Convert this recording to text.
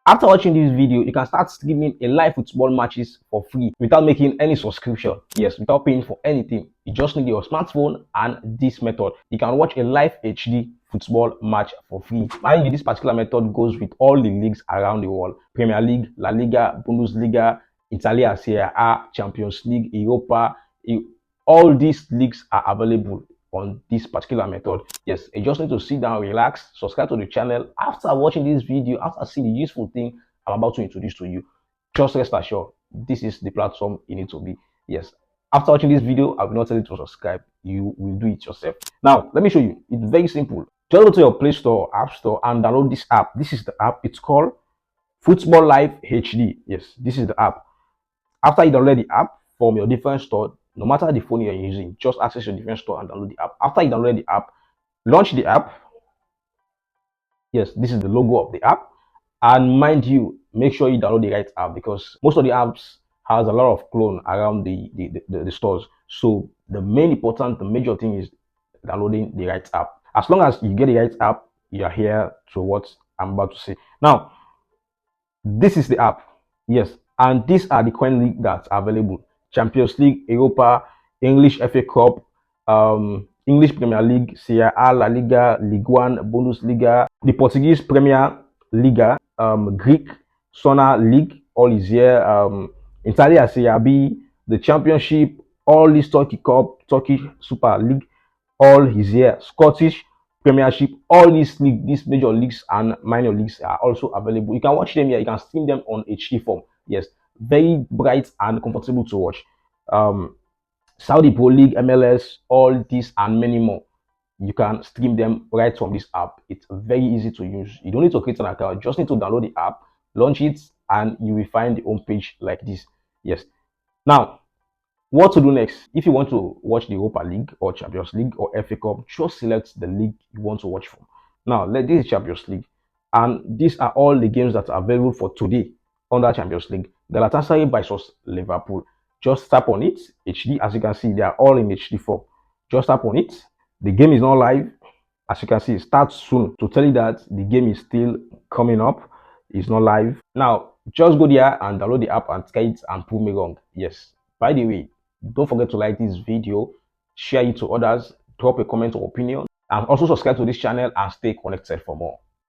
After watching this video, you can start streaming a live football matches for free without making any subscription. Yes, without paying for anything. You just need your smartphone and this method. You can watch a live HD football match for free. Mind you, this particular method goes with all the leagues around the world: Premier League, La Liga, Bundesliga, Italia Serie A, Champions League, Europa. All these leagues are available on this particular method. Yes, you just need to sit down, relax, subscribe to the channel. After watching this video, after seeing the useful thing I'm about to introduce to you, just rest assured this is the platform you need to be. Yes, after watching this video, I will not tell you to subscribe. You will do it yourself. Now let me show you. It's very simple. Just go to your Play Store, App Store, and download this app. This is the app. It's called Football Live HD. Yes, this is the app. After you download the app from your different store, no matter the phone you're using, just access your different store and download the app. After you download the app, launch the app. Yes, this is the logo of the app. And mind you, make sure you download the right app, because most of the apps has a lot of clone around the stores. So the major thing is downloading the right app. As long as you get the right app, you are here to what I'm about to say. Now, this is the app. Yes, and these are the current league that's available: Champions League, Europa, English FA Cup, English Premier League, Serie A, La Liga, Ligue 1, Bundesliga, the Portuguese Premier Liga, Greek Sona League, all is here, Italia Serie B, the Championship, all this Turkey Cup, Turkish Super League, all is here, Scottish Premiership. All these major leagues and minor leagues are also available. You can watch them here. You can stream them on HD form. Yes, very bright and comfortable to watch. Um, Saudi Pro League, MLS, all these and many more. You can stream them right from this app. It's very easy to use. You don't need to create an account. You just need to download the app, launch it, and you will find the home page like this. Yes. Now, what to do next? If you want to watch the Europa League or Champions League or FA Cup, just select the league you want to watch from. Now, this is Champions League, and these are all the games that are available for today under Champions League. Galatasaray versus Liverpool. Just tap on it, HD. As you can see, they are all in HD form. Just tap on it. The game is not live. As you can see, it starts soon to tell you that the game is still coming up. It's not live. Now, just go there and download the app and try it and prove me wrong. Yes. By the way, don't forget to like this video, share it to others, drop a comment or opinion, and also subscribe to this channel and stay connected for more.